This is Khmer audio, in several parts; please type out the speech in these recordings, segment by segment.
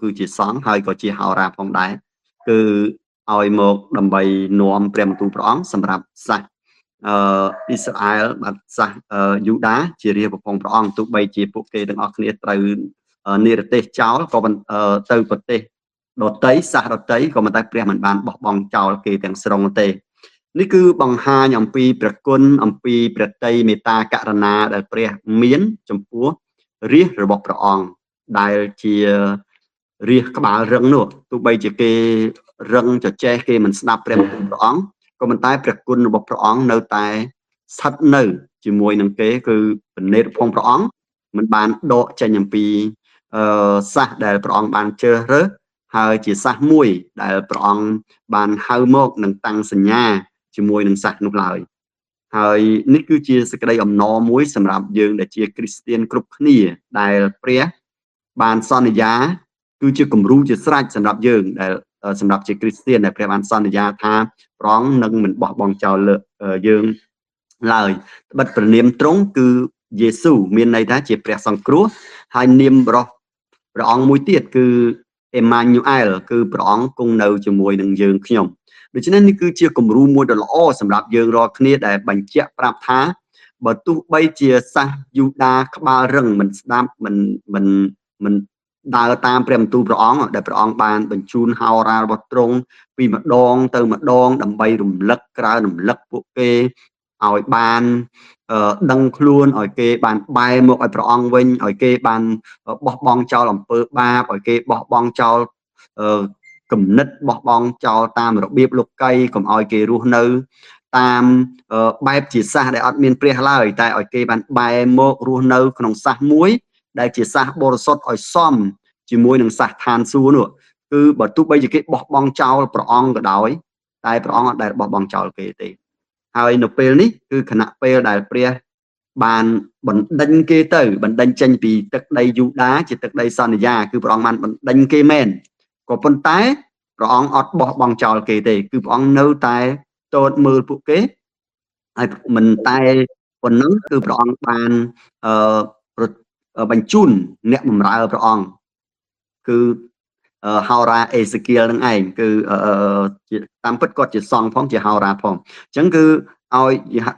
គឺជាសង្ឃហើយក៏ជាហោរាផងដែរគឺឲ្យមកដើម្បីនាំព្រះបន្ទូលព្រះអង្គសម្រាប់សាសអ៊ីស្រាអែលបាទសាសយូដាជារាជប្រពងព្រះអង្គទោះបីជាពួកគេទាំងអស់គ្នាត្រូវនិរទេសចោលក៏ទៅប្រទេសដតីសាសដតីក៏ប៉ុន្តែព្រះមិនបានបោះបង់ចោលគេទាំងស្រុងទេនេះគឺបង្ហាញអំពីព្រះគុណអំពីព្រះតីមេត្តាករុណាដែលព្រះមានចំពោះរាជរបស់ព្រះអង្គដែលជារាជក្បាលរឹងនោះទោះបីជាគេរឹងចចេះគេមិនស្ដាប់ព្រះបន្ទូលព្រះអង្គក៏ប៉ុន្តែព្រះគុណរបស់ព្រះអង្គនៅតែស្ថិតនៅជាមួយនឹងគេគឺព្រះនេតផងព្រះអង្គមិនបានដកចេញអំពីសាសដែលព្រះអង្គបានជ្រើសរើសហើយជាសាសមួយដែលព្រះអង្គបានហៅមកនឹងតាំងសញ្ញាជាមួយនឹងសាសនោះឡើយហើយនេះគឺជាសេចក្តីអំណរមួយសម្រាប់យើងដែលជាគ្រីស្ទានគ្រប់គ្នាដែលព្រះបានសន្យាគឺជាគំរូជាស្រេចសម្រាប់យើងដែលសម្រាប់ជាគ្រីស្ទានដែលព្រះបានសន្យាថាព្រះអង្គនឹងមិនបោះបង់ចោលយើងឡើយត្បិតព្រះនាមទ្រង់គឺយេស៊ូមានន័យថាជាព្រះសង្គ្រោះហើយនាមរបស់ព្រះអង្គមួយទៀតគឺអេម៉ាញូអែលគឺព្រះអង្គគង់នៅជាមួយនឹងយើងខ្ញុំដូច្នេះនេះគឺជាគំរូមួយដ៏ល្អសម្រាប់យើងរាល់គ្នាដែលបញ្ជាក់ប្រាប់ថាបើទោះបីជាសាសយូដាក្បាលរឹងមិនស្ដាប់មិនដើរតាមព្រះបន្ទូលព្រះអង្គដែលព្រះអង្គបានបញ្ជូនហោរារបស់ទ្រង់ពីម្ដងទៅម្ដងដើម្បីរំលឹកក្រៅរំលឹកពួកគេឲ្យបានដឹងខ្លួនឲ្យគេបានបែរមកឲ្យព្រះអង្គវិញឲ្យគេបានបោះបង់ចោលអំពើបាបឲ្យគេបោះបង់ចោលគំនិតបោះបង់ចោលតាមរបៀបលោកីកុំឲ្យគេរស់នៅតាមបែបជាសាសដែលអត់មានព្រះឡើយតែឲ្យគេបានបែរមករស់នៅក្នុងសាសមួយដែលជាសាសបរិសុទ្ធឲ្យសមជាមួយនឹងសាសឋានសួគ៌នោះគឺបើទោះបីជាគេបោះបង់ចោលព្រះអង្គក៏ដោយតែព្រះអង្គអត់ដែលបោះបង់ចោលគេទេហើយនៅពេលនេះគឺខណៈពេលដែលព្រះបានបណ្ដេញគេទៅបណ្ដេញចេញពីទឹកដីយូដាជាទឹកដីសន្យាគឺព្រះអង្គបានបណ្ដេញគេមែនក៏ប៉ុន្តែព្រះអង្គអត់បោះបង់ចោលគេទេគឺព្រះអង្គនៅតែទតមើលពួកគេហើយមិនតែប៉ុណ្ណឹងគឺព្រះអង្គបានបញ្ជូនអ្នកបម្រើព្រះអង្គគឺហោរាអេសេគៀលនឹងឯងគឺជាតាមពិតគាត់ជាសង្ឃផងជាហោរាផងអញ្ចឹងគឺឲ្យ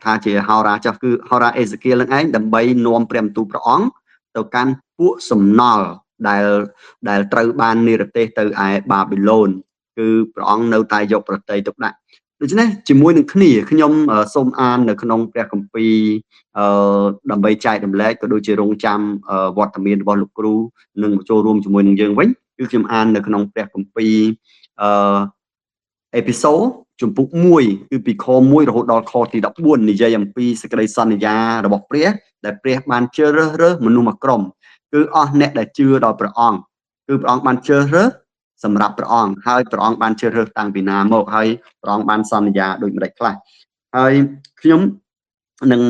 ថាជាហោរាចុះគឺហោរាអេសេគៀលនឹងឯងដើម្បីនាំព្រះបន្ទូលព្រះអង្គទៅកាន់ពួកសំណល់ដែលត្រូវបាននិរទេសទៅឯបាប៊ីឡូនគឺព្រះអង្គនៅតែយកប្រតិយទុកដាក់ដូច្នេះជាមួយនឹងគ្នាខ្ញុំសូមអាននៅក្នុងព្រះគម្ពីរដើម្បីចែករំលែកក៏ដូចជារងចាំវត្តមានរបស់លោកគ្រូនឹងចូលរួមជាមួយនឹងយើងវិញគឺខ្ញុំអាននៅក្នុងព្រះគម្ពីរអេពីសូតជំពូក1គឺពីខ1រហូតដល់ខទី14និយាយអំពីសេចក្តីសន្យារបស់ព្រះដែលព្រះបានជ្រើសរើសមនុស្សមួយក្រុមគឺអស់អ្នកដែលជឿដល់ព្រះអង្គគឺព្រះអង្គបានជ្រើសរើសសម្រាប់ព្រះអង្គហើយព្រះអង្គបានជ្រើសរើសតាំងពីណាមកហើយព្រះអង្គបានសន្យាដូចម្ដេចខ្លះហើយខ្ញុំនឹង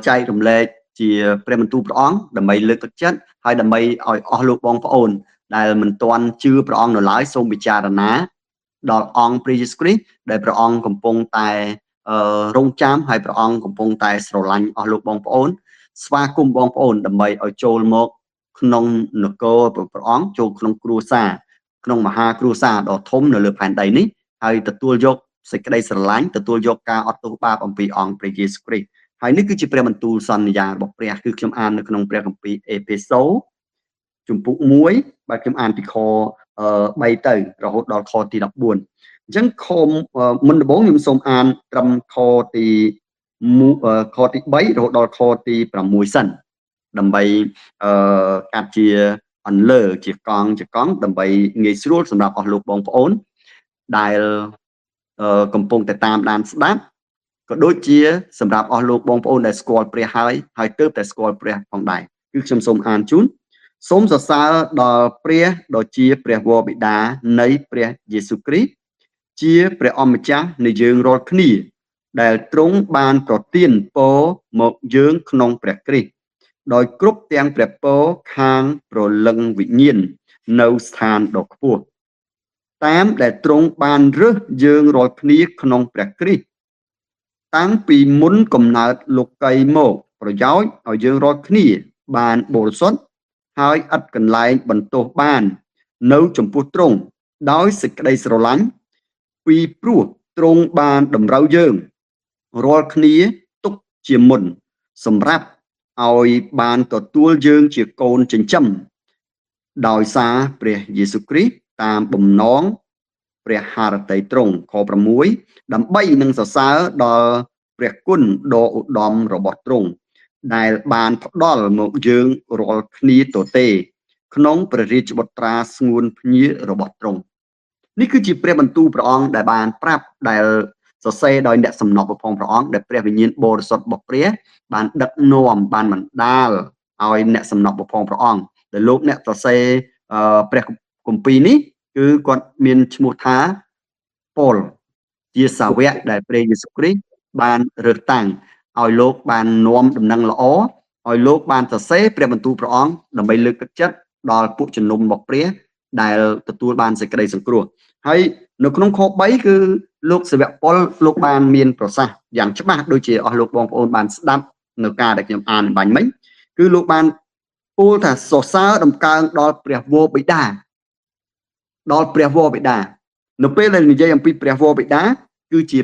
ចែករំលែកជាព្រះបន្ទូលព្រះអង្គដើម្បីលើកទឹកចិត្តហើយដើម្បីឲ្យអស់លោកបងប្អូនដែលមិនទាន់ជឿព្រះអង្គនៅឡើយសូមពិចារណាដល់អង្គព្រះយេស៊ូវគ្រីស្ទដែលព្រះអង្គកំពុងតែរងចាំហើយព្រះអង្គកំពុងតែស្រឡាញ់អស់លោកបងប្អូនស្វាគមន៍បងប្អូនដើម្បីឲ្យចូលមកក្នុងនគរព្រះអង្គចូលក្នុងគ្រួសារក្នុងមហាគ្រួសារដ៏ធំនៅលើផែនដីនេះហើយទទួលយកសេចក្តីស្រឡាញ់ទទួលយកការអត់ទោសបាបអំពីអង្គព្រះយេស៊ូវគ្រីស្ទហើយនេះគឺជាព្រះបន្ទូលសន្យារបស់ព្រះគឺខ្ញុំអាននៅក្នុងព្រះគម្ពីរអេពីសូជំពូក1បាទខ្ញុំអានពីខ3ទៅរហូតដល់ខទី14អញ្ចឹងខមុនដំបូងខ្ញុំសូមអានត្រឹមខទី3រហូតដល់ខទី6សិនដើម្បីកាត់ជាអន្លើជាកង់ដើម្បីងាយស្រួលសម្រាប់អស់លោកបងប្អូនដែលកំពុងតែតាមដានស្ដាប់ក៏ដូចជាសម្រាប់អស់លោកបងប្អូនដែលស្គាល់ព្រះហើយទើបតែស្គាល់ព្រះផងដែរគឺខ្ញុំសូមអានជូនសូមសរសើរដល់ព្រះដ៏ជាព្រះវរបិតានៃព្រះយេស៊ូវគ្រីស្ទជាព្រះអម្ចាស់នៃយើងរាល់គ្នាដែលទ្រង់បានប្រទានពរមកយើងក្នុងព្រះគ្រីស្ទដោយគ្រប់ទាំងព្រះពរខាងព្រលឹងវិញ្ញាណនៅស្ថានដ៏ខ្ពស់តាមដែលទ្រង់បានរើសយើងរាល់គ្នាក្នុងព្រះគ្រីស្ទតាំងពីមុនកំណើតលោកីមកប្រយោជន៍ឲ្យយើងរាល់គ្នាបានបរិសុទ្ធហើយឥតកន្លែងបន្ទោសបាន នៅចំពោះទ្រង់ដោយសេចក្តីស្រឡាញ់ពីព្រោះទ្រង់បានតម្រូវយើងរាល់គ្នាទុកជាមុនសម្រាប់ឲ្យបានទទួលយើងជាកូនចិញ្ចឹមដោយសារព្រះយេស៊ូវគ្រីស្ទតាមបំណងព្រះハរតីទ្រង់ខ6ដើម្បីនឹងសរសើរដល់ព្រះគុណដ៏ឧត្តមរបស់ទ្រង់ដែលបានផ្ដល់មកយើងរាល់គ្នាទទេក្នុងព្រះរាជបុត្រាស្ងួនភ្ញារបស់ទ្រង់នេះគឺជាព្រះបន្ទូលព្រះអង្គដែលបានប្រាប់ដែលសរសេរដោយអ្នកសំណពផងព្រះអង្គដែលព្រះវិញ្ញាណបរិសុទ្ធរបស់ព្រះបានដឹកនាំបានបណ្ដាលឲ្យអ្នកសំណពផងព្រះអង្គដែលលោកអ្នកសរសេរព្រះគម្ពីរនេះគឺគាត់មានឈ្មោះថាប៉ូលជាសាវកដែលព្រះយេស៊ូវគ្រីស្ទបានរើសតាំងឲ្យលោកបាននាំដំណឹងល្អឲ្យលោកបានសរសេរព្រះបន្ទូលព្រះអង្គដើម្បីលើកទឹកចិត្តដល់ពួកជំនុំរបស់ព្រះដែលទទួលបានសេចក្តីសង្គ្រោះហើយនៅក្នុងខ3គឺលោកសាវកប៉ុលលោកបានមានប្រសាសន៍យ៉ាងច្បាស់ដូចជាអស់លោកបងប្អូនបានស្ដាប់នៅការដែលខ្ញុំអានបាញ់មិញគឺលោកបានពោលថាសរសើរដំកើងដល់ព្រះវរបិតាដល់ព្រះវរបិតានៅពេលដែលនិយាយអំពីព្រះវរបិតាគឺជា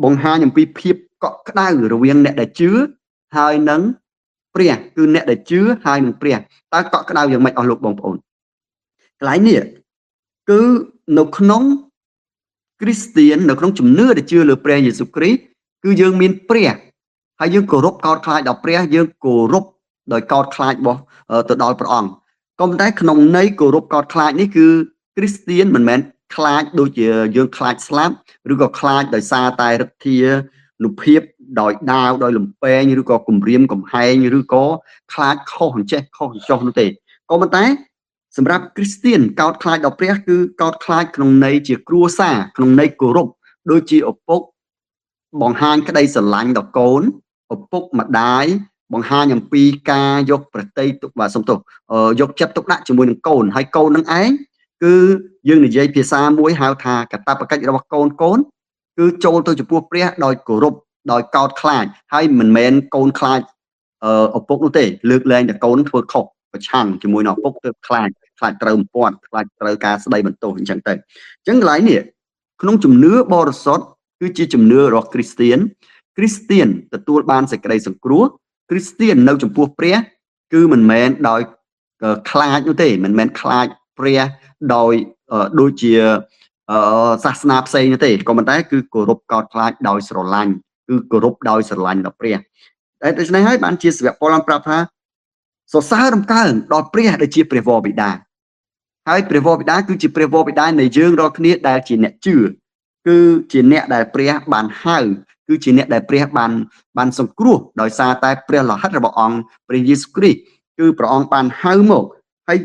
បង្ហាញអំពីភាពកក់ក្ដៅរវាងអ្នកដែលជឿហើយនឹងព្រះគឺអ្នកដែលជឿហើយនឹងព្រះតើកក់ក្ដៅយ៉ាងម៉េចអស់លោកបងប្អូនកន្លែងនេះគឺនៅក្នុងគ្រីស្ទាននៅក្នុងជំនឿដែលជឿលើព្រះយេស៊ូវគ្រីស្ទគឺយើងមានព្រះហើយយើងគោរពកោតខ្លាចដល់ព្រះយើងគោរពដោយកោតខ្លាចរបស់ទៅដល់ព្រះអង្គក៏ប៉ុន្តែក្នុងន័យគោរពកោតខ្លាចនេះគឺគ្រីស្ទានមិនមែនខ្លាចដូចជាយើងខ្លាចស្លាប់ឬក៏ខ្លាចដោយសារតែឫទ្ធានុភាពដោយដាវដោយលំពេងឬក៏គំរាមកំហែងឬក៏ខ្លាចខុសអញ្ចេះខុសអញ្ចោះនោះទេក៏ប៉ុន្តែសម្រាប់គ្រីស្ទានកោតខ្លាចដល់ព្រះគឺកោតខ្លាចក្នុងន័យជាគ្រួសារក្នុងន័យគោរពដូចជាឪពុកបង្ហាញក្តីស្រឡាញ់ដល់កូនឪពុកម្ដាយបង្ហាញអំពីការយកប្រតិទុកបាទសំទោសយកចិត្តទុកដាក់ជាមួយនឹងកូនហើយកូននឹងឯងគឺយើងនិយាយភាសាមួយហៅថាកាតព្វកិច្ចរបស់កូនគឺចូលទៅចំពោះព្រះដោយគោរពដោយកោតខ្លាចហើយមិនមែនកូនខ្លាចឪពុកនោះទេលើកលែងតែកូនធ្វើខុសប្រឆាំងជាមួយនឹងឪពុកទៅខ្លាចត្រូវបំពាត់ខ្លាចត្រូវការស្ដីបន្ទោសអញ្ចឹងទៅអញ្ចឹងកន្លែងនេះក្នុងជំនឿបរិសុទ្ធគឺជាជំនឿរបស់គ្រីស្ទានទទួលបានសេចក្តីសង្គ្រោះគ្រីស្ទាននៅចំពោះព្រះគឺមិនមែនដោយខ្លាចនោះទេមិនមែនខ្លាចព្រះដោយដូចជាសាសនាផ្សេងទេក៏ប៉ុន្តែគឺគោរពកោតខ្លាចដោយស្រឡាញ់គឺគោរពដោយស្រឡាញ់ដល់ព្រះតែដូច្នេះហើយបានជាសាវកប៉ុលបានប្រាប់ថាសរសើរដំកើងដល់ព្រះដែលជាព្រះវរបិតាហើយព្រះវរបិតាគឺជាព្រះវរបិតានៃយើងរាល់គ្នាដែលជាអ្នកជឿគឺជាអ្នកដែលព្រះបានហៅគឺជាអ្នកដែលព្រះបានសង្គ្រោះដោយសារតែព្រះលោហិតរបស់អង្គព្រះយេស៊ូវគ្រីស្ទគឺព្រះអង្គបានហៅមកហើយ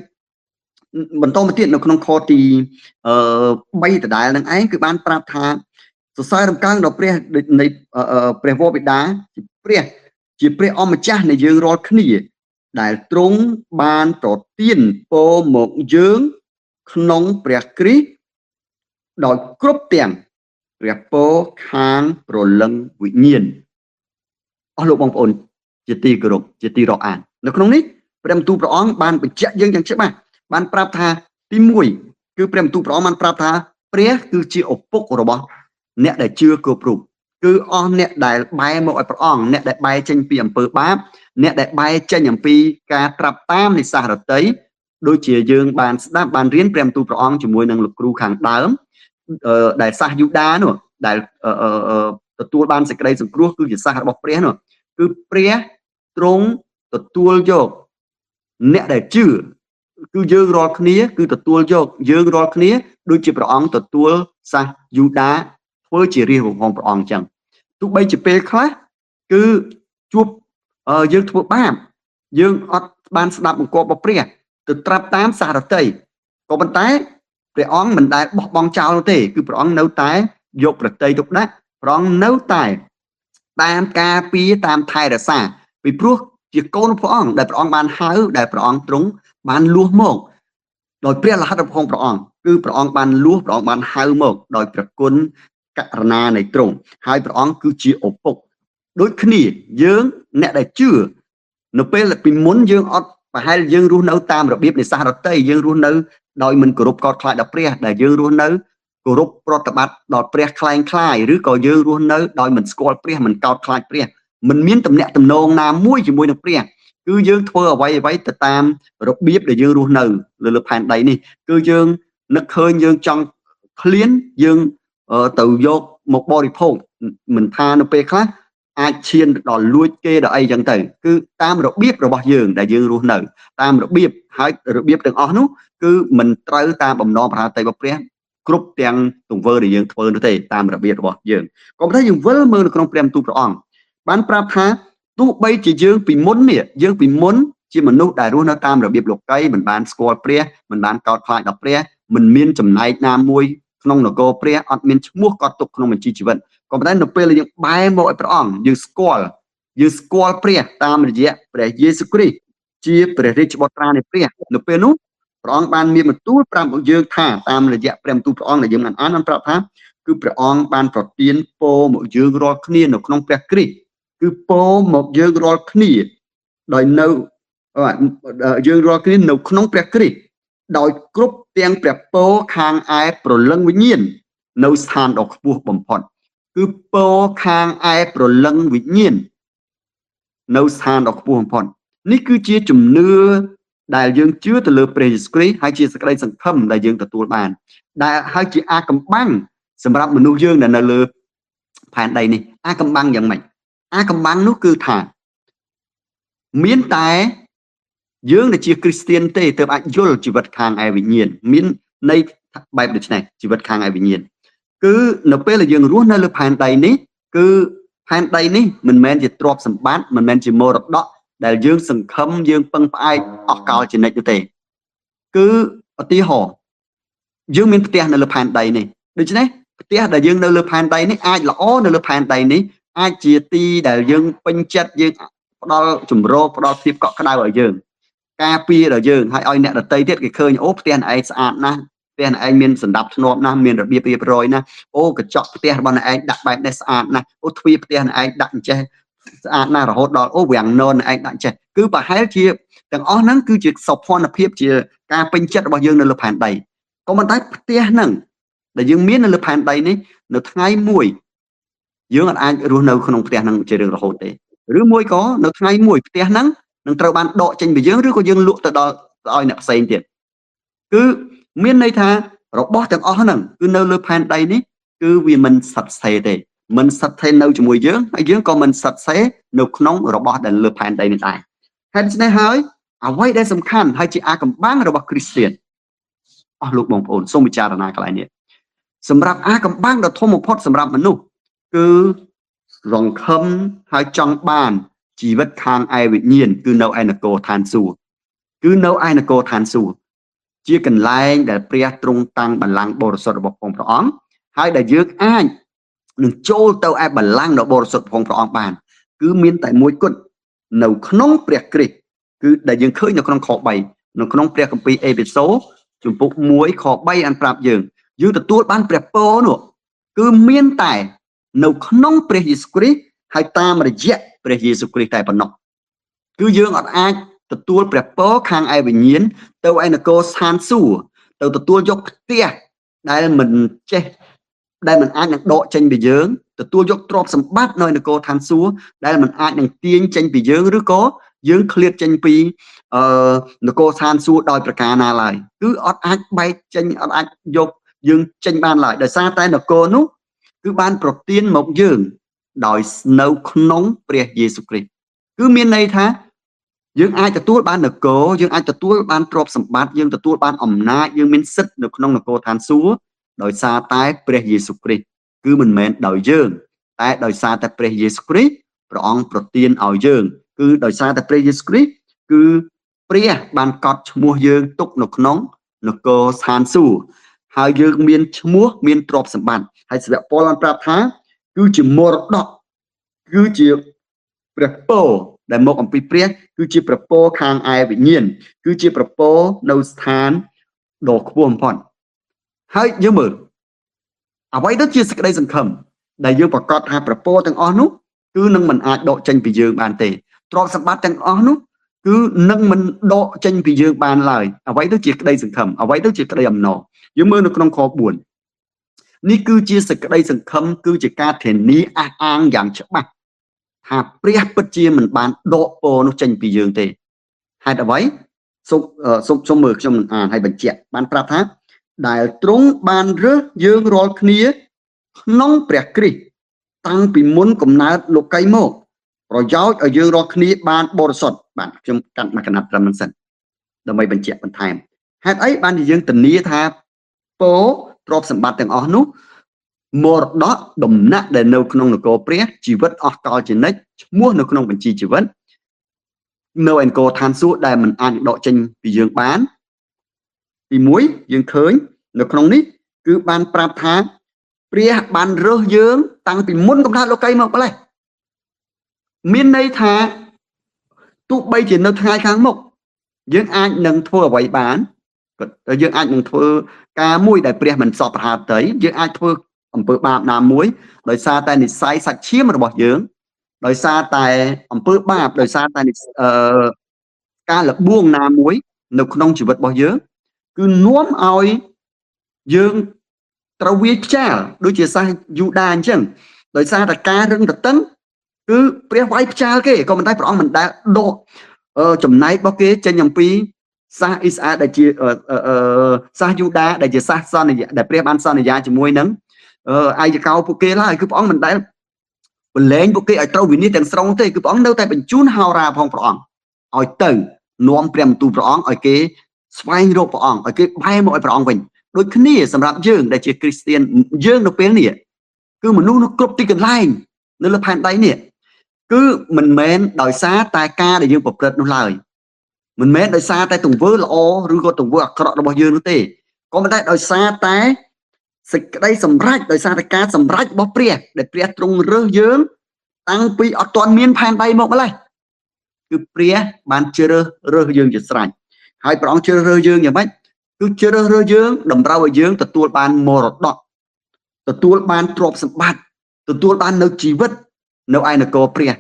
បន្តមកទៀតនៅក្នុងខទី3ដដែលនឹងឯងគឺបានប្រាប់ថាសរសើរដំកើងដល់ព្រះនៃព្រះវរបិតាជាព្រះអម្ចាស់នៃយើងរាល់គ្នាដែលទ្រង់បានប្រទានពរមកយើងក្នុងព្រះគ្រីស្ទដោយគ្រប់ទាំងព្រះពរខាងព្រលឹងវិញ្ញាណអស់លោកបងប្អូនជាទីគោរពជាទីរាប់អាននៅក្នុងនេះព្រះបន្ទូលព្រះអង្គបានបញ្ជាក់យើងយ៉ាងច្បាស់បានប្រាប់ថាទី1គឺព្រះបន្ទូលព្រះអង្គបានប្រាប់ថាព្រះគឺជាឪពុករបស់អ្នកដែលជឿគ្រប់រូបគឺអស់អ្នកដែលបែរមកឲ្យព្រះអង្គអ្នកដែលបែរចេញពីអំពើបាបអ្នកដែលបែរចេញអំពីការត្រាប់តាមនៃសាសរតីដូចជាយើងបានស្ដាប់បានរៀនព្រះបន្ទូលព្រះអង្គជាមួយនឹងលោកគ្រូខាងដើមដែលសាសយូដានោះដែលទទួលបានសេចក្តីសង្គ្រោះគឺជាសាសរបស់ព្រះនោះគឺព្រះទ្រង់ទទួលយកអ្នកដែលជឿគឺយើងរាល់គ្នាគឺទទួលយកយើងរាល់គ្នាដូចជាព្រះអង្គទទួលសាសយូដាធ្វើជារាជរបស់ព្រះអង្គអញ្ចឹងទោះបីជាពេលខ្លះគឺជួបយើងធ្វើបាបយើងអត់បានស្ដាប់បង្គាប់របស់ព្រះទៅត្រាប់តាមសាសរតីក៏ប៉ុន្តែព្រះអង្គមិនដែលបោះបង់ចោលនោះទេគឺព្រះអង្គនៅតែយកប្រតិទុកដាក់ព្រះអង្គនៅតែតាមការពារតាមថែរក្សាពីព្រោះជាកូនព្រះអង្គដែលព្រះអង្គបានហៅដែលព្រះអង្គទ្រង់បានលួសមកដោយព្រះលិខិតរបស់ព្រះអង្គគឺព្រះអង្គបានលួសព្រះអង្គបានហៅមកដោយព្រះគុណករណានៃទ្រង់ហើយព្រះអង្គគឺជាឪពុកដូចគ្នាយើងអ្នកដែលជឿនៅពេលពីមុនយើងអត់ ប្រហែលយើងរស់នៅតាមរបៀបនៃសាសរតីយើងរស់នៅដោយមិនគោរពកោតខ្លាចដល់ព្រះដែលយើងរស់នៅគោរពប្រតិបត្តិដល់ព្រះខ្លែងខ្លាយឬក៏យើងរស់នៅដោយមិនស្គាល់ព្រះមិនកោតខ្លាចព្រះមិនមានទំនាក់ទំនងណាមួយជាមួយនឹងព្រះគឺយើងធ្វើអ្វីទៅតាមរបៀបដែលយើងរស់នៅលើផែនដីនេះគឺយើងនឹកឃើញយើងចង់ឃ្លានយើងទៅយកមកបរិភោគមិនថានៅពេលខ្លះអាចឈានដល់លួចគេដល់អីចឹងទៅគឺតាមរបៀបរបស់យើងដែលយើងរស់នៅតាមរបៀបហើយរបៀបទាំងអស់នោះគឺមិនត្រូវតាមបំណងប្រាថ្នារបស់ព្រះគ្រប់ទាំងទង្វើដែលយើងធ្វើនោះទេតាមរបៀបរបស់យើងក៏ប៉ុន្តែយើងវិលមើលនៅក្នុងព្រះបន្ទូលព្រះអង្គបានប្រាប់ថាទោះបីជាយើងពីមុននេះយើងពីមុនជាមនុស្សដែលរស់នៅតាមរបៀបលោកីមិនបានស្គាល់ព្រះមិនបានកោតខ្លាចដល់ព្រះមិនមានចំណែកណាមួយក្នុងនគរព្រះអត់មានឈ្មោះកត់ទុកក្នុងបញ្ជីជីវិតក៏ប៉ុន្តែនៅពេលយើងបែរមកឲ្យព្រះអង្គយើងស្គាល់ព្រះតាមរយៈព្រះយេស៊ូវគ្រីស្ទជាព្រះរាជបុត្រានៃព្រះនៅពេលនោះព្រះអង្គបានមានបន្ទូលប្រាប់យើងថាតាមរយៈព្រះបន្ទូលព្រះអង្គដែលយើងអានប្រាប់ថាគឺព្រះអង្គបានប្រទានពរមកយើងរាល់គ្នានៅក្នុងព្រះគ្រីស្ទគឺពរមកយើងរាល់គ្នាដោយនៅយើងរាល់គ្នានៅក្នុងព្រះគ្រីស្ទដោយគ្រប់ទាំងព្រះពរខាងឯព្រលឹងវិញ្ញាណនៅស្ថានដ៏ខ្ពស់បំផុតគឺពរខាងឯព្រលឹងវិញ្ញាណនៅស្ថានដ៏ខ្ពស់បំផុតនេះគឺជាជំនឿដែលយើងជឿទៅលើព្រះយេស៊ូវគ្រីស្ទហើយជាសេចក្តីសង្ឃឹមដែលយើងទទួលបានដែលហើយជាអាកំបាំងសម្រាប់មនុស្សយើងដែលនៅលើផែនដីនេះអាកំបាំងយ៉ាងម៉េចអាកំបាំងនោះគឺថាមានតែយើងដែលជាគ្រីស្ទានទេទើបអាចយល់ជីវិតខាងឯវិញ្ញាណមានន័យបែបដូចនេះជីវិតខាងឯវិញ្ញាណគឺនៅពេលដែលយើងរស់នៅលើផែនដីនេះគឺផែនដីនេះមិនមែនជាទ្រព្យសម្បត្តិមិនមែនជាមរតកដែលយើងសង្ឃឹមយើងពឹងផ្អែកអស់កលជានិច្ចទេគឺឧទាហរណ៍យើងមានផ្ទះនៅលើផែនដីនេះដូច្នេះផ្ទះដែលយើងនៅលើផែនដីនេះអាចល្អនៅលើផែនដីនេះអាចជាទីដែលយើងពេញចិត្តយើងផ្ដល់ជំរកផ្ដល់ភាពកក់ក្ដៅឲ្យយើងការពារដល់យើងហើយឲ្យអ្នកដទៃទៀតគេឃើញអូផ្ទះអ្នកឯងស្អាតណាស់ផ្ទះអ្នកឯងមានសណ្ដាប់ធ្នាប់ណាស់មានរបៀបរៀបរយណាស់អូកញ្ចក់ផ្ទះរបស់អ្នកឯងដាក់បែបនេះស្អាតណាស់អូទ្វារផ្ទះអ្នកឯងដាក់អញ្ចេះស្អាតណាស់រហូតដល់អូវាំងននអ្នកឯងដាក់ចេះគឺប្រហែលជាទាំងអស់ហ្នឹងគឺជាសោភ័ណភាពជាការពេញចិត្តរបស់យើងនៅលើផែនដីក៏ប៉ុន្តែផ្ទះហ្នឹងដែលយើងមាននៅលើផែនដីនេះនៅថ្ងៃមួយយើងអាចរស់នៅក្នុងផ្ទះហ្នឹងជារឿងរហូតទេឬមួយក៏នៅថ្ងៃមួយផ្ទះហ្នឹងនឹងត្រូវបានដកចេញពីយើងឬក៏យើងលក់ទៅដល់ឲ្យអ្នកផ្សេងទៀតគឺមានន័យថារបស់ទាំងអស់ហ្នឹងគឺនៅលើផែនដីនេះគឺវាមិនស្ថិតស្ថេរទេមិនស្ថិតស្ថេរនៅជាមួយយើងហើយយើងក៏មិនស្ថិតស្ថេរនៅក្នុងរបស់ដែលលើផែនដីនេះដែរហេតុដូច្នេះហើយអ្វីដែលសំខាន់ហើយជាអាកំបាំងរបស់គ្រីស្ទានអស់លោកបងប្អូនសូមពិចារណាកន្លែងនេះសម្រាប់អាកំបាំងដ៏ធំបំផុតសម្រាប់មនុស្សគឺរង្ខឹមហើយចង់បានជីវិតខាងឯវិញ្ញាណគឺនៅឯនគរឋានសួគ៌គឺនៅឯនគរឋានសួគ៌ជាកន្លែងដែលព្រះទ្រង់តាំងបល្ល័ង្កបរិសុទ្ធរបស់ព្រះអង្គហើយដែលយើងអាចនឹងចូលទៅឯបល្ល័ង្កដ៏បរិសុទ្ធរបស់ព្រះអង្គបានគឺមានតែមួយគត់នៅក្នុងព្រះគ្រីស្ទគឺដែលយើងឃើញនៅក្នុងខ3នៅក្នុងព្រះគម្ពីរអេភេសូជំពូក1ខ3អានប្រាប់យើងទទួលបានព្រះពរនោះគឺមានតែនៅក្នុងព្រះយេស៊ូវគ្រីស្ទហើយតាមរយៈព្រះយេស៊ូវគ្រីស្ទតែប៉ុណ្ណោះគឺយើងអត់អាចទទួលព្រះពរខាងឯវិញ្ញាណទៅឯនគរស្ថានសួគ៌ទៅទទួលយកផ្ទះដែលមិនចេះដែលមិនអាចនឹងដកចេញពីយើងទទួលយកទ្រព្យសម្បត្តិនៅនគរឋានសួគ៌ដែលមិនអាចនឹងទាញចេញពីយើងឬក៏យើងឃ្លាតចេញពីនគរឋានសួគ៌ដោយប្រការណាឡើយគឺអត់អាចបែកចេញអត់អាចយកយើងចេញបានឡើយដោយសារតែនគរនោះគឺបានប្រទានមកយើងដោយនៅក្នុងព្រះយេស៊ូវគ្រីស្ទគឺមានន័យថាយើងអាចទទួលបាននគរយើងអាចទទួលបានទ្រព្យសម្បត្តិយើងទទួលបានអំណាចយើងមានសិទ្ធិនៅក្នុងនគរឋានសួគ៌ដោយសារតែព្រះយេស៊ូវគ្រីស្ទគឺមិនមែនដោយយើងតែដោយសារតែព្រះយេស៊ូវគ្រីស្ទព្រះអង្គប្រទានឲ្យយើងគឺដោយសារតែព្រះយេស៊ូវគ្រីស្ទគឺព្រះបានកត់ឈ្មោះយើងទុកនៅក្នុងនគរឋានសួគ៌ហើយយើងមានឈ្មោះមានទ្រព្យសម្បត្តិហើយសាវកប៉ុលបានប្រាប់ថាគឺជាមរតកគឺជាព្រះពរដែលមកអំពីព្រះគឺជាព្រះពរខាងឯវិញ្ញាណគឺជាព្រះពរនៅស្ថានដ៏ខ្ពស់បំផុតហើយយើងមើលអ្វីទៅជាសេចក្តីសង្ឃឹមដែលយើងប្រកាសថាព្រះពរទាំងអស់នោះគឺនឹងមិនអាចដកចេញពីយើងបានទេទ្រព្យសម្បត្តិទាំងអស់នោះ គឺនឹងមិនដកចេញពីយើងបានឡើយអ្វីទៅជាក្តីសង្ឃឹមអ្វីទៅជាក្តីអំណរយើងមើលនៅក្នុងខ4នេះគឺជាសេចក្តីសង្ឃឹមគឺជាការធានាអះអាងយ៉ាងច្បាស់ថាព្រះពិតជាមិនបានដកពរនោះចេញពីយើងទេហេតុអ្វីសូមមើលខ្ញុំនឹងអានឲ្យបញ្ជាក់បានប្រាប់ថាដែលទ្រង់បានរើសយើងរាល់គ្នាក្នុងព្រះគ្រីស្ទតាំងពីមុនកំណើតលោកីមកប្រយោជន៍ឲ្យយើងរាល់គ្នាបានបរិសុទ្ធបាទខ្ញុំកាត់មកកណាត់ត្រឹមហ្នឹងសិនដើម្បីបញ្ជាក់បន្ថែមហេតុអីបានជាយើងធានាថាពរទ្រព្យសម្បត្តិទាំងអស់នោះមរតកដំណាក់ដែលនៅក្នុងនគរព្រះជីវិតអស់កលជានិច្ចឈ្មោះនៅក្នុងបញ្ជីជីវិតនៅឯនគរឋានសួគ៌ដែលមិនអាចដកចេញពីយើងបានទី1យើងឃើញនៅក្នុងនេះគឺបានប្រាប់ថាព្រះបានរើសយើងតាំងពីមុនកំណើតលោកីមកម្លេះមានន័យថាទោះបីជានៅថ្ងៃខាងមុខយើងអាចនឹងធ្វើអ្វីបានក៏យើងអាចនឹងធ្វើការមួយដែលព្រះមិនសពប្រហាតីយើងអាចធ្វើអំពើបាបណាមួយដោយសារតែនិស្ស័យសាច់ឈាមរបស់យើងដោយសារតែអំពើបាបដោយសារតែការលបួងណាមួយនៅក្នុងជីវិតរបស់យើងគឺនាំឲ្យយើងត្រូវវាយផ្ចាលដូចជាសាសយូដាអញ្ចឹងដោយសារតែការរឹងទទឹងគឺព្រះវាយផ្ចាលគេក៏មិនតែព្រះអង្គមិនដែលដកចំណែករបស់គេចេញអំពីសាសអ៊ីស្រាអែលដែលជាសាសយូដាដែលជាសាសសន្យាដែលព្រះបានសន្យាជាមួយនឹងអាយកោពួកគេឡើយគឺព្រះអង្គមិនដែលបលែងពួកគេឲ្យត្រូវវិនិច្ឆ័យទាំងស្រុងទេគឺព្រះអង្គនៅតែបញ្ជូនហោរាផងព្រះអង្គឲ្យទៅនាំព្រះបន្ទូលព្រះអង្គឲ្យគេស្វែងរកព្រះអង្គឲ្យគេបែរមកឲ្យព្រះអង្គវិញដូចគ្នាសម្រាប់យើងដែលជាគ្រីស្ទានយើងនៅពេលនេះគឺមនុស្សនៅគ្រប់ទីកន្លែងនៅលើផែនដីនេះគឺមិនមែនដោយសារតែការដែលយើងប្រព្រឹត្តនោះឡើយមិនមែនដោយសារតែទង្វើល្អឬក៏ទង្វើអាក្រក់របស់យើងនោះទេក៏មិនតែដោយសារតែសេចក្តីសម្រេចដោយសារតែការសម្រេចរបស់ព្រះដែលព្រះទ្រង់រើសយើងតាំងពីអត់ទាន់មានផែនដីមកម្លេះគឺព្រះបានជ្រើសរើសយើងជាស្រេចហើយព្រះអង្គជ្រើសរើសយើងយ៉ាងម៉េចគឺជ្រើសរើសយើងតម្រូវឲ្យយើងទទួលបានមរតកទទួលបានទ្រព្យសម្បត្តិទទួលបាននៅជីវិតនៅឯនគរព្រះ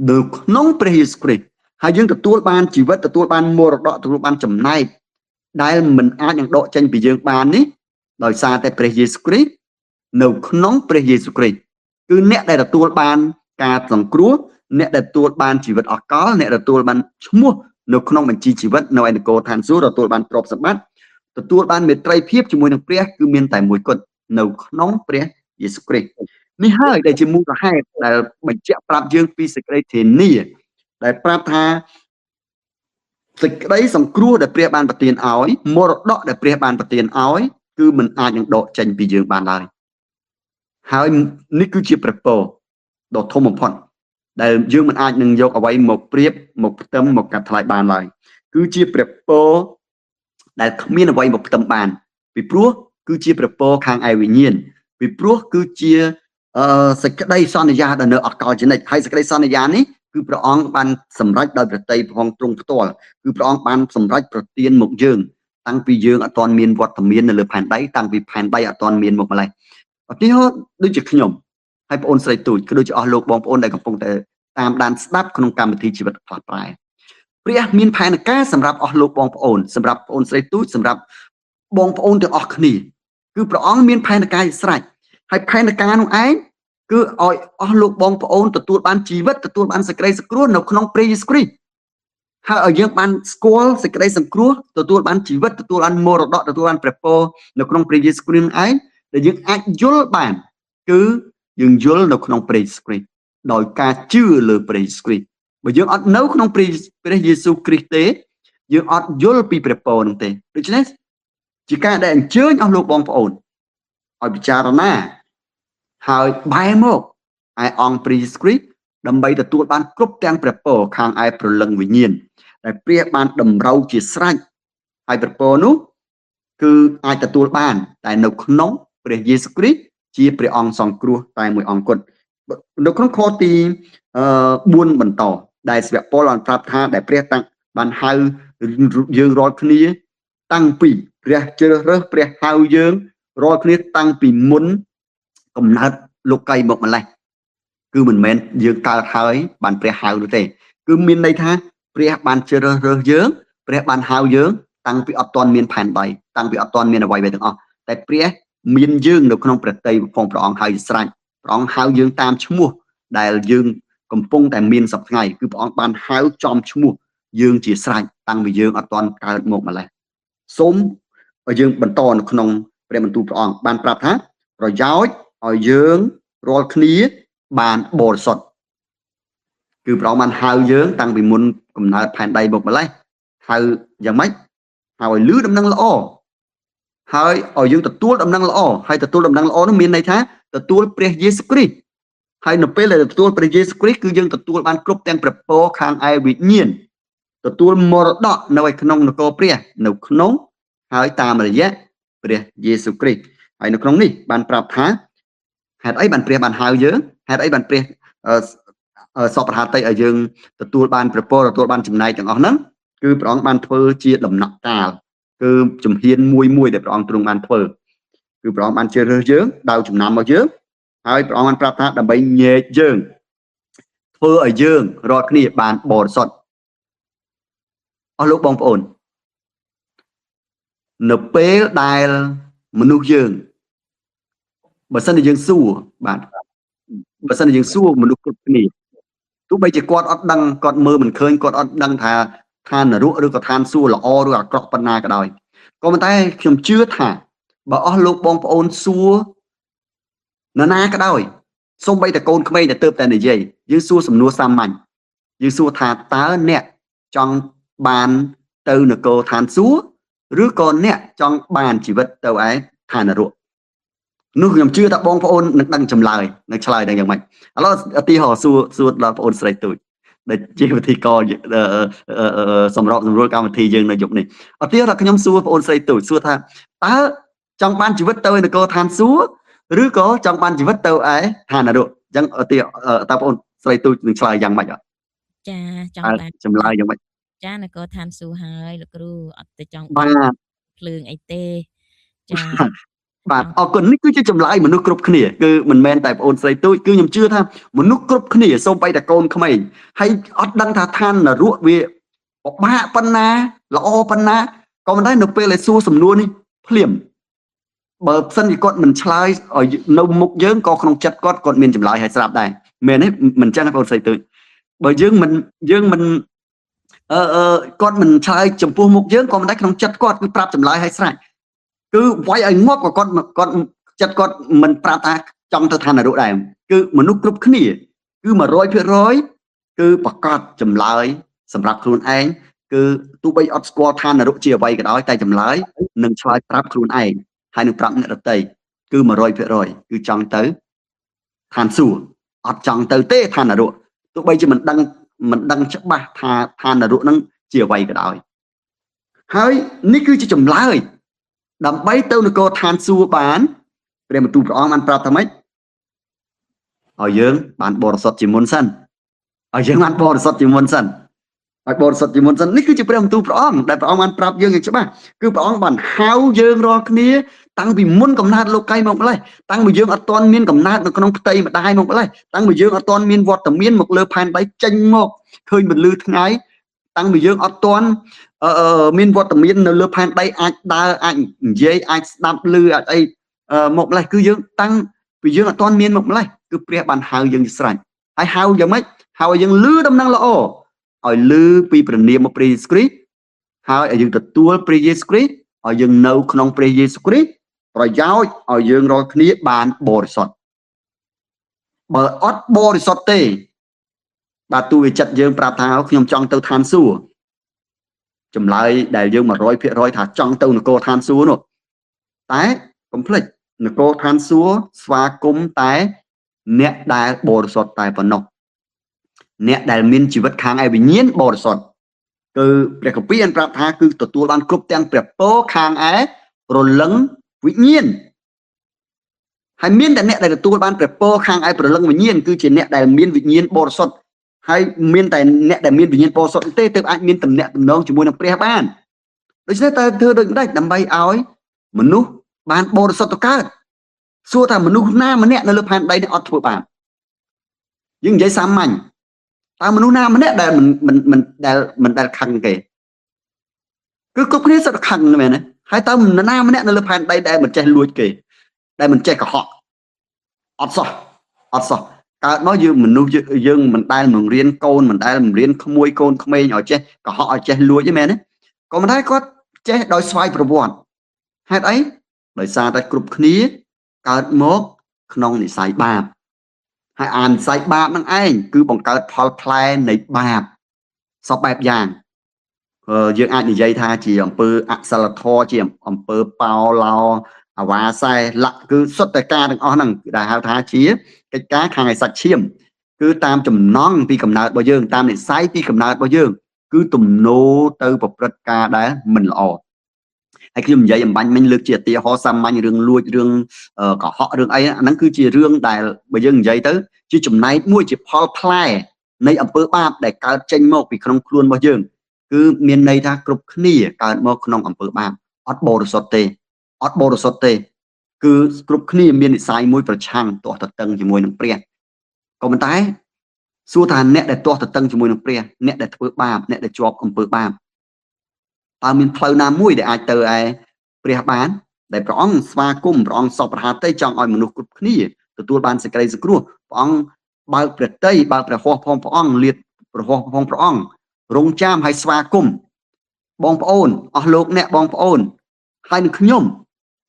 នៅក្នុងព្រះយេស៊ូវគ្រីស្ទហើយយើងទទួលបានជីវិតទទួលបានមរតកទទួលបានចំណែកដែលមិនអាចនឹងដកចេញពីយើងបាននេះដោយសារតែព្រះយេស៊ូវគ្រីស្ទនៅក្នុងព្រះយេស៊ូវគ្រីស្ទគឺអ្នកដែលទទួលបានការសង្គ្រោះអ្នកដែលទទួលបានជីវិតអកលអ្នកទទួលបានឈ្មោះនៅក្នុងបញ្ជីជីវិតនៅឯនគរឋានសួគ៌ទទួលបានទ្រព្យសម្បត្តិទទួលបានមេត្រីភាពជាមួយនឹងព្រះគឺមានតែមួយគត់នៅក្នុងព្រះយេស៊ូវគ្រីស្ទនេះហើយដែលជាមូលហេតុដែលបញ្ជាក់ប្រាប់យើងពីសេចក្តីធានាដែលប្រាប់ថាសេចក្តីសង្គ្រោះដែលព្រះបានប្រទានឲ្យមរតកដែលព្រះបានប្រទានឲ្យគឺមិនអាចនឹងដកចេញពីយើងបានឡើយហើយនេះគឺជាព្រះពរដ៏ធំបំផុតដែលយើងមិនអាចនឹងយកអ្វីមកប្រៀបមកផ្ទឹមមកកាត់ថ្លៃបានឡើយគឺជាព្រះពរដែលគ្មានអ្វីមកផ្ទឹមបានពីព្រោះគឺជាព្រះពរខាងឯវិញ្ញាណពីព្រោះគឺជាសេចក្តីសន្យាដែលនៅអកលជានិច្ចហើយសេចក្តីសន្យានេះគឺព្រះអង្គបានសម្រេចដោយព្រះតីផងទ្រង់ផ្ទាល់គឺព្រះអង្គបានសម្រេចប្រទានមកយើងតាំងពីយើងអត់ទាន់មានវត្តមាននៅលើផែនដីតាំងពីផែនដីអត់ទាន់មានមកម្លេះឧទាហរណ៍ដូចជាខ្ញុំហើយបងអូនស្រីទូចក៏ដូចជាអស់លោកបងប្អូនដែលកំពុងតែតាមដានស្ដាប់ក្នុងកម្មវិធីជីវិតផ្លាស់ប្រែព្រះមានផែនការសម្រាប់អស់លោកបងប្អូនសម្រាប់បងអូនស្រីទូចសម្រាប់បងប្អូនទាំងអស់គ្នាគឺព្រះអង្គមានផែនការជាស្រេចហើយផែនការនោះឯងគឺឲ្យអស់លោកបងប្អូនទទួលបានជីវិតទទួលបានសេចក្តីសង្គ្រោះនៅក្នុងព្រះយេស៊ូវគ្រីស្ទហើយឲ្យយើងបានស្គាល់សេចក្តីសង្គ្រោះទទួលបានជីវិតទទួលបានមរតកទទួលបានព្រះពរនៅក្នុងព្រះយេស៊ូវគ្រីស្ទនោះឯងដែលយើងអាចយល់បានគឺយើងយល់នៅក្នុងព្រះយេស៊ូវគ្រីស្ទដោយការជឿលើព្រះយេស៊ូវគ្រីស្ទបើយើងអត់នៅក្នុងព្រះយេស៊ូវគ្រីស្ទទេយើងអត់យល់ពីព្រះពរនោះទេដូច្នេះជាការដែលអញ្ជើញអស់លោកបងប្អូនឲ្យពិចារណាហើយបែរមកឯអង្គព្រះយេស៊ូវគ្រីស្ទដើម្បីទទួលបានគ្រប់ទាំងព្រះពរខាងឯព្រលឹងវិញ្ញាណដែលព្រះបានតម្រូវជាស្រេចហើយព្រះពរនោះគឺអាចទទួលបានតែនៅក្នុងព្រះយេស៊ូវគ្រីស្ទជាព្រះអង្គសង្គ្រោះតែមួយអង្គគត់នៅក្នុងខទី4បន្តដែលសាវកពលបានប្រាប់ថាដែលព្រះតាំងបានហៅយើងរាល់គ្នាតាំងពីព្រះជ្រើសរើសព្រះហៅយើងរាល់គ្នាតាំងពីមុនកំណើតលោកីមកម្លេះគឺមិនមែនយើងកើតហើយបានព្រះហៅនោះទេគឺមានន័យថា ព្រះបានជ្រើសរើសយើងព្រះបានហៅយើងតាំងពីអត់ទាន់មានផែនដីតាំងពីអត់ទាន់មានអ្វីៗទាំងអស់តែព្រះមានយើងនៅក្នុងព្រះតីផងព្រះអង្គហៅស្រេចព្រះអង្គហៅយើងតាមឈ្មោះដែលយើងកំពុងតែមានសប្តាហ៍គឺព្រះអង្គបានហៅចំឈ្មោះយើងជាស្រេចតាំងពីយើងអត់ទាន់កើតម្កម្លេះសូមឲ្យយើងបន្តនៅក្នុងព្រះបន្ទូលព្រះអង្គបានប្រាប់ថាប្រយោជន៍ឲ្យយើងរាល់គ្នាបានបរិសុទ្ធគឺព្រះអង្គបានហៅយើងតាំងពីមុនកំណើតផែនដីមកម្លេះហៅយ៉ាងម៉េចហៅឲ្យលឺដំណឹងល្អហើយឲ្យយើងទទួលដំណឹងល្អហើយទទួលដំណឹងល្អនោះមានន័យថាទទួលព្រះយេស៊ូវគ្រីស្ទហើយនៅពេលដែលទទួលព្រះយេស៊ូវគ្រីស្ទគឺយើងទទួលបានគ្រប់ទាំងព្រះពរខាងឯវិញ្ញាណទទួលមរតកនៅឯក្នុងនគរព្រះនៅក្នុងហើយតាមរយៈព្រះយេស៊ូវគ្រីស្ទហើយនៅក្នុងនេះបានប្រាប់ថាហេតុអីបានព្រះបានហៅយើងហេតុអីបានព្រះសពប្រហាតីឲ្យយើងទទួលបានព្រះពរទទួលបានចំណែកទាំងអស់ហ្នឹងគឺព្រះអង្គបានធ្វើជាដំណាក់កាលគឺជំហានមួយដែលព្រះអង្គទ្រង់បានធ្វើគឺព្រះអង្គបានជ្រើសរើសយើងដោយចំណាំរបស់យើងហើយព្រះអង្គបានប្រាប់ថាដើម្បីញែកយើងធ្វើឲ្យយើងរាល់គ្នាបានបរិសុទ្ធអស់លោកបងប្អូននៅពេលដែលមនុស្សយើងបើសិនជាយើងសួរបាទបើសិនជាយើងសួរមនុស្សគ្រប់គ្នាទោះបីជាគាត់អត់ដឹងគាត់មើលមិនឃើញគាត់អត់ដឹងថាឋាននរកឬក៏ឋានសួគ៌ល្អឬអាក្រក់ប៉ុណ្ណាក៏ដោយក៏ប៉ុន្តែខ្ញុំជឿថាបើអស់លោកបងប្អូនសួរនរណាក៏ដោយសូម្បីតែកូនក្មេងដែលទៅតែនិយាយយើងសួរសំណួរសាមញ្ញយើងសួរថាតើអ្នកចង់បានទៅនគរឋានសួគ៌ឬក៏អ្នកចង់បានជីវិតទៅឯឋាននរកនោះខ្ញុំជឿថាបងប្អូននឹងដឹងចម្លើយនឹងឆ្លើយដឹងយ៉ាងម៉េចឥឡូវឧទាហរណ៍សួរដល់បងប្អូនស្រីទូចដែលជាវិធីករសម្របសម្រួលកម្មវិធីយើងនៅយប់នេះឧទាហរណ៍ថាខ្ញុំសួរបងប្អូនស្រីទូចសួរថាតើចង់បានជីវិតទៅនគរឋានសួគ៌ឬក៏ចង់បានជីវិតទៅឯឋាននរកអញ្ចឹងឧទាហរណ៍តើបងប្អូនស្រីទូចនឹងឆ្លើយយ៉ាងម៉េចចាចង់បានចម្លើយយ៉ាងម៉េចចានគរឋានសួគ៌ហើយលោកគ្រូអត់ទៅចង់បានភ្លើងអីទេចាបាទអរគុណនេះគឺជាចម្លើយមនុស្សគ្រប់គ្នាគឺមិនមែនតែបងអូនស្រីទូចគឺខ្ញុំជឿថាមនុស្សគ្រប់គ្នាសូម្បីតែកូនក្មេងហើយអត់ដឹងថាឋាននរកវាពិបាកប៉ុណ្ណាល្អប៉ុណ្ណាក៏មិនដែរនៅពេលដែលសួរសំណួរនេះភ្លាមបើសិនជាគាត់មិនឆ្លើយឲ្យនៅមុខយើងក៏ក្នុងចិត្តគាត់មានចម្លើយឲ្យស្រាប់ដែរមែនទេមិនចឹងទេបងអូនស្រីទូចបើយើងមិនគាត់មិនឆ្លើយចំពោះមុខយើងក៏មិនដែរក្នុងចិត្តគាត់គឺប្រាប់ចម្លើយឲ្យស្រេចគឺវាយឲ្យងាប់ក៏គាត់ចិត្តគាត់មិនប្រាប់ថាចង់ទៅឋាននរកដែរគឺមនុស្សគ្រប់គ្នាគឺ 100% គឺប្រកាសចម្លើយសម្រាប់ខ្លួនឯងគឺទោះបីអត់ស្គាល់ឋាននរកជាអ្វីក៏ដោយតែចម្លើយនឹងឆ្លើយប្រាប់ខ្លួនឯងហើយនឹងប្រាប់អ្នកដទៃគឺ 100% គឺចង់ទៅឋានសួគ៌អត់ចង់ទៅទេឋាននរកទោះបីជាមិនដឹងច្បាស់ថាឋាននរកនឹងជាអ្វីក៏ដោយហើយនេះគឺជាចម្លើយដើម្បីទៅនគរឋានសួគ៌បានព្រះបន្ទូលព្រះអង្គបានប្រាប់ថាម៉េចឲ្យយើងបានបរិសុទ្ធជាមុនសិនឲ្យយើងបានបរិសុទ្ធជាមុនសិនឲ្យបរិសុទ្ធជាមុនសិននេះគឺជាព្រះបន្ទូលព្រះអង្គដែលព្រះអង្គបានប្រាប់យើងយ៉ាងច្បាស់គឺព្រះអង្គបានហៅយើងរាល់គ្នាតាំងពីមុនកំណើតលោកីយមកម្លេះតាំងពីយើងអត់ទាន់មានកំណើតនៅក្នុងផ្ទៃម្ដាយមកម្លេះតាំងពីយើងអត់ទាន់មានវត្តមានមកលើផែនដីចេញមកឃើញបន្លឺថ្ងៃតាំងពីយើងអត់ទាន់មានវត្តមាននៅលើផែនដីអាចដើរអាចនិយាយអាចស្ដាប់ឮអាចអីមកម្លេះគឺយើងតាំងពីយើងអត់ទាន់មានមកម្លេះគឺព្រះបានហៅយើងស្រេចហើយហៅយ៉ាងម៉េចហៅឲ្យយើងឮដំណឹងល្អឲ្យឮពីព្រះនាមព្រះយេស៊ូវគ្រីស្ទហើយឲ្យយើងទទួលព្រះយេស៊ូវគ្រីស្ទឲ្យយើងនៅក្នុងព្រះយេស៊ូវគ្រីស្ទប្រយោជន៍ឲ្យយើងរាល់គ្នាបានបរិសុទ្ធបើអត់បរិសុទ្ធទេបាទទូវាចិត្តយើងប្រាប់ថាខ្ញុំចង់ទៅឋានសួគ៌ចម្លើយដែលយើង 100% ថាចង់ទៅនគរឋានសួគ៌នោះតែកុំភ្លេចនគរឋានសួគ៌ស្វាគមន៍តែអ្នកដែលបរិសុទ្ធតែប៉ុណ្ណោះអ្នកដែលមានជីវិតខាងឯវិញ្ញាណបរិសុទ្ធគឺព្រះគម្ពីរបានប្រាប់ថាគឺទទួលបានគ្រប់ទាំងព្រះពរខាងឯព្រលឹងវិញ្ញាណហើយមានតែអ្នកដែលទទួលបានព្រះពរខាងឯព្រលឹងវិញ្ញាណគឺជាអ្នកដែលមានវិញ្ញាណបរិសុទ្ធហើយមានតែអ្នកដែលមានវិញ្ញាណបរិសុទ្ធទេទើបអាចមានតំណែងតំណងជាមួយនឹងព្រះបានដូច្នេះតើធ្វើដូចម្ដេចដើម្បីឲ្យមនុស្សបានបរិសុទ្ធទៅកើតសួរថាមនុស្សណាម្នាក់នៅលើផែនដីនេះអត់ធ្វើបានយើងនិយាយសាមញ្ញ តើមនុស្សណាម្នាក់ដែលមិនដែលខឹងគេគឺគ្រប់គ្នាសិតខឹងមែនទេហើយតើនរណាម្នាក់នៅលើផែនដីដែលមិនចេះលួចគេដែលមិនចេះកុហកអត់សោះកើតមកយើងមនុស្សយើងមិនដែលនឹងរៀនកូនមិនដែលរៀនក្មួយកូនក្មេងឲ្យចេះកុហកឲ្យចេះលួចទេមែនទេក៏មិនដែរគាត់ចេះដោយស្វ័យប្រវត្តិហេតុអីដោយសារតែគ្រប់គ្នាកើតមកក្នុងនិស័យបាបហើយអានិស័យបាបនឹងឯងគឺបង្កើតផលផ្លែនៃបាបសពបែបយ៉ាងយើងអាចនិយាយថាជាអំពើអសិលធម៌ជាអំពើប៉ោឡោអាវ៉ាសែលក្ខគឺសុទ្ធតែការទាំងអស់ហ្នឹងដែលហៅថាជាកិច្ចការខាងឯសាច់ឈាមគឺតាមចំណង់ពីកំណើតរបស់យើងតាមនិស័យពីកំណើតរបស់យើងគឺទំនោរទៅប្រព្រឹត្តការដែលមិនល្អហើយខ្ញុំនិយាយអំបញ្ញមិញលើកជាឧទាហរណ៍សាមញ្ញរឿងលួចរឿងកុហករឿងអីអាហ្នឹងគឺជារឿងដែលបើយើងនិយាយទៅជាចំណែកមួយជាផលផ្លែនៃអំពើបាបដែលកើតចេញមកពីក្នុងខ្លួនរបស់យើងគឺមានន័យថាគ្រប់គ្នាកើតមកក្នុងអំពើបាបអត់បរិសុទ្ធទេគឺគ្រប់គ្នាមាននិស័យមួយប្រឆាំងទាស់ទទឹងជាមួយនឹងព្រះក៏ប៉ុន្តែសួរថាអ្នកដែលទាស់ទទឹងជាមួយនឹងព្រះអ្នកដែលធ្វើបាបអ្នកដែលជាប់អំពើបាបតើមានផ្លូវណាមួយដែលអាចទៅឯព្រះបានដែលព្រះអង្គស្វាគមន៍ព្រះអង្គសពប្រហាតីចង់ឲ្យមនុស្សគ្រប់គ្នាទទួលបានសេចក្តីសង្គ្រោះព្រះអង្គបើកព្រះតីបើកព្រះហស្ថផងព្រះអង្គលាតព្រះហស្ថផងព្រះអង្គរងចាំឲ្យស្វាគមន៍បងប្អូនអស់លោកអ្នកបងប្អូនហើយនឹងខ្ញុំ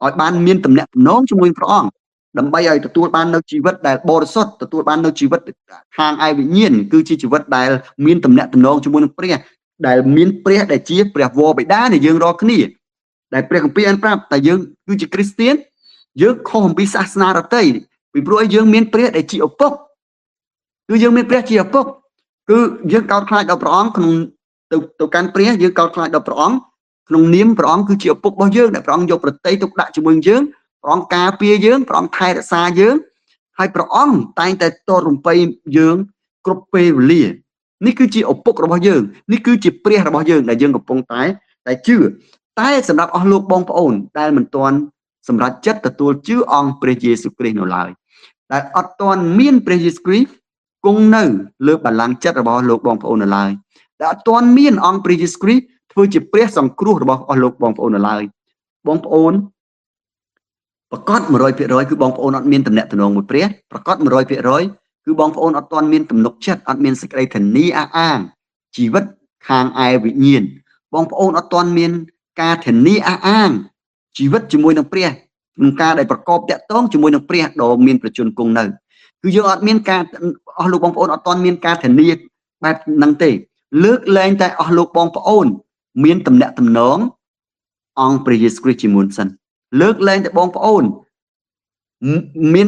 ឲ្យបានមានទំនាក់ទំនងជាមួយព្រះអង្គដើម្បីឲ្យទទួលបាននៅជីវិតដែលបរិសុទ្ធទទួលបាននៅជីវិតខាងឯវិញ្ញាណគឺជាជីវិតដែលមានទំនាក់ទំនងជាមួយនឹងព្រះដែលមានព្រះដែលជាព្រះវរបិតានៃយើងរាល់គ្នាដែលព្រះគម្ពីរបានប្រាប់តែយើងគឺជាគ្រីស្ទានយើងខុសអំពីសាសនារតីពីព្រោះយើងមានព្រះដែលជាឪពុកគឺយើងមានព្រះជាឪពុកគឺយើងកោតខ្លាចដល់ព្រះអង្គក្នុងទៅកាន់ព្រះយើងកោតខ្លាចដល់ព្រះអង្គក្នុងនាមព្រះអង្គគឺជាឪពុករបស់យើងដែលព្រះអង្គយកប្រតិទុកដាក់ជាមួយយើងព្រះអង្គការពារយើងព្រះអង្គថែរក្សាយើងហើយព្រះអង្គតែងតែតរំពៃយើងគ្រប់ពេលវេលានេះគឺជាឪពុករបស់យើងនេះគឺជាព្រះរបស់យើងដែលយើងកំពុងតែជឿតែសម្រាប់អស់លោកបងប្អូនដែលមិនទាន់សម្រេចចិត្តទទួលជឿអង្គព្រះយេស៊ូវគ្រីស្ទនៅឡើយដែលអត់ទាន់មានព្រះយេស៊ូវគ្រីស្ទគង់នៅលើបល្ល័ង្កចិត្តរបស់លោកបងប្អូននៅឡើយដែលអត់ទាន់មានអង្គព្រះយេស៊ូវគ្រីស្ទធ្វើជាព្រះសង្គ្រោះរបស់អស់លោកបងប្អូននៅឡើយបងប្អូនប្រកាស 100% គឺបងប្អូនអត់មានទំនាក់ទំនងមួយព្រះប្រកាស 100% គឺបងប្អូនអត់ទាន់មានទំនុកចិត្តអត់មានសេចក្តីធានាអះអាងជីវិតខាងឯវិញ្ញាណបងប្អូនអត់ទាន់មានការធានាអះអាងជីវិតជាមួយនឹងព្រះក្នុងការដែលប្រកបតាក់ទងជាមួយនឹងព្រះដ៏មានប្រជញ្ញគង់នៅគឺយើងអត់មានការអស់លោកបងប្អូនអត់ទាន់មានការធានាបែបហ្នឹងទេលើកលែងតែអស់លោកបងប្អូនមានទំនាក់ទំនងអង្គព្រះយេស៊ូវគ្រីស្ទជាមុនសិនលើកលែងតែបងប្អូនមាន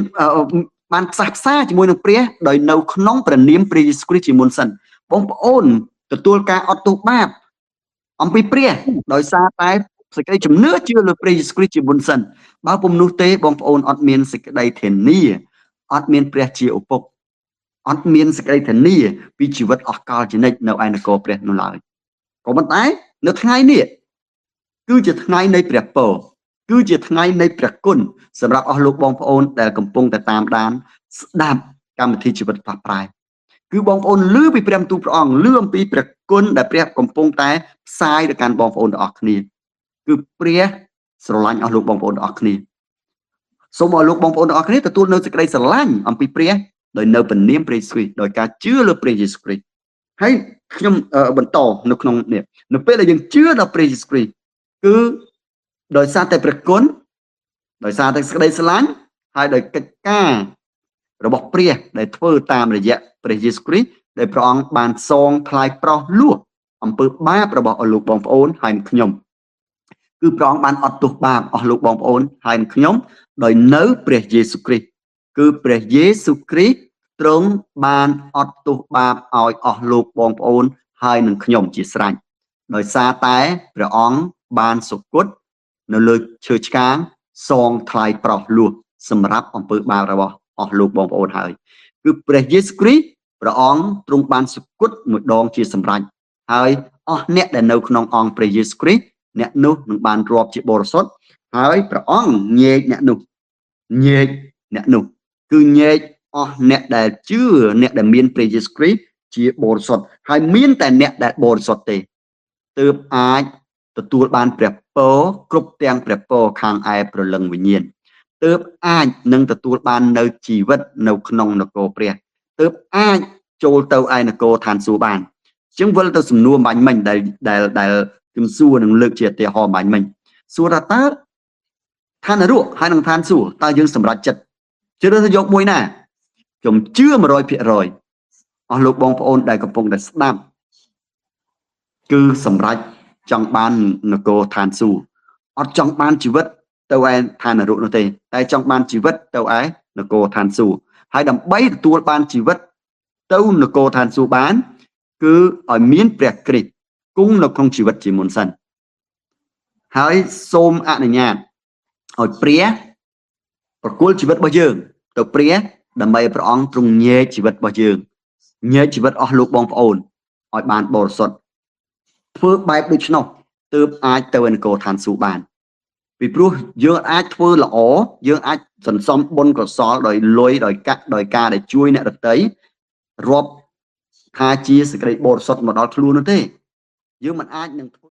បានផ្សះផ្សាជាមួយនឹងព្រះដោយនៅក្នុងព្រះនាមព្រះយេស៊ូវគ្រីស្ទជាមុនសិនបងប្អូនទទួលការអត់ទោសបាបអំពីព្រះដោយសារតែសេចក្តីជំនឿជឿលើព្រះយេស៊ូវគ្រីស្ទជាមុនសិនបើពុំនោះទេបងប្អូនអត់មានសេចក្តីធានាអត់មានព្រះជាឪពុកអត់មានសេចក្តីធានាពីជីវិតអស់កលជានិច្ចនៅឯនគរព្រះនោះឡើយក៏ប៉ុន្តែនៅថ្ងៃនេះគឺជាថ្ងៃនៃព្រះពរគឺជាថ្ងៃនៃព្រះគុណសម្រាប់អស់លោកបងប្អូនដែលកំពុងតែតាមដានស្ដាប់កម្មវិធីជីវិតផ្លាស់ប្រែគឺបងប្អូនឮពីព្រះបន្ទូលព្រះអង្គឮអំពីព្រះគុណដែលព្រះកំពុងតែផ្សាយទៅកាន់បងប្អូនទាំងអស់គ្នាគឺព្រះស្រឡាញ់អស់លោកបងប្អូនទាំងអស់គ្នាសូមឲ្យលោកបងប្អូនទាំងអស់គ្នាទទួលនៅសេចក្តីស្រឡាញ់អំពីព្រះដោយនៅព្រះនាមព្រះយេស៊ូវគ្រីស្ទដោយការជឿលើព្រះយេស៊ូវគ្រីស្ទហើយខ្ញុំបន្តនៅក្នុងនេះនៅពេលដែលយើងជឿដល់ព្រះយេស៊ូវគ្រីស្ទគឺដោយសារតែព្រះគុណដោយសារតែសេចក្តីស្រឡាញ់ហើយដោយកិច្ចការរបស់ព្រះដែលធ្វើតាមរយៈព្រះយេស៊ូវគ្រីស្ទដែលព្រះអង្គបានសងថ្លៃប្រោសលួសអំពើបាបរបស់អស់លោកបងប្អូនហើយខ្ញុំគឺព្រះអង្គបានអត់ទោសបាបអស់លោកបងប្អូនហើយខ្ញុំដោយនៅព្រះយេស៊ូវគ្រីស្ទគឺព្រះយេស៊ូវគ្រីស្ទទ្រង់បានអត់ទោសបាបឲ្យអស់លោកបងប្អូនហើយនឹងខ្ញុំជាស្រេចដោយសារតែព្រះអង្គបានសុគតនៅលើឈើឆ្កាងសងថ្លៃប្រោសលួសសម្រាប់អំពើបាបរបស់អស់លោកបងប្អូនហើយគឺព្រះយេស៊ូវគ្រីស្ទព្រះអង្គទ្រង់បានសុគតម្ដងជាសម្រេចហើយអស់អ្នកដែលនៅក្នុងអង្គព្រះយេស៊ូវគ្រីស្ទអ្នកនោះនឹងបានរាប់ជាបរិសុទ្ធហើយព្រះអង្គញែកអ្នកនោះគឺញែកអស់អ្នកដែលជឿអ្នកដែលមានព្រះយេស៊ូវគ្រីស្ទ ជាបរិសុទ្ធហើយមានតែអ្នកដែលបរិសុទ្ធទេទើបអាចទទួលបានព្រះពរគ្រប់ទាំងព្រះពរខាងឯព្រលឹងវិញ្ញាណទើបអាចនឹងទទួលបាននៅជីវិតនៅក្នុងនគរព្រះទើបអាចចូលទៅឯនគរឋានសួគ៌បានអញ្ចឹងវិលទៅសំណួរបាញ់មិញដែលខ្ញុំសួរនឹងលើកជាឧទាហរណ៍បាញ់មិញសួរថាតើឋាននរកហើយនឹងឋានសួគ៌តើយើងសម្រេចចិត្តជ្រើសរើសយកមួយណាខ្ញុំជឿ 100% អស់លោកបងប្អូនដែលកំពុងតែស្ដាប់គឺសម្រេចចង់បាននគរឋានសួគ៌អត់ចង់បានជីវិតទៅឯឋាននរកនោះទេតែចង់បានជីវិតទៅឯនគរឋានសួគ៌ហើយដើម្បីទទួលបានជីវិតទៅនគរឋានសួគ៌បានគឺឲ្យមានព្រះគ្រីស្ទគង់នៅក្នុងជីវិតជាមុនសិនហើយសូមអនុញ្ញាតឲ្យព្រះប្រគល់ជីវិតរបស់យើងទៅព្រះដើម្បីឲ្យព្រះអង្គទ្រង់ញែកជីវិតរបស់យើងញែកជីវិតអស់លោកបងប្អូនឲ្យបានបរិសុទ្ធធ្វើបែបដូច្នោះទើបអាចទៅនគរឋានសួគ៌បានពីព្រោះយើងអាចធ្វើល្អយើងអាចសន្សំបុណ្យកុសលដោយលុយដោយកាក់ដោយការដែលជួយអ្នកដទៃរាប់ថាជាសេចក្តីបរិសុទ្ធមកដល់ខ្លួននោះទេយើងមិនអាចនឹងធ្វើ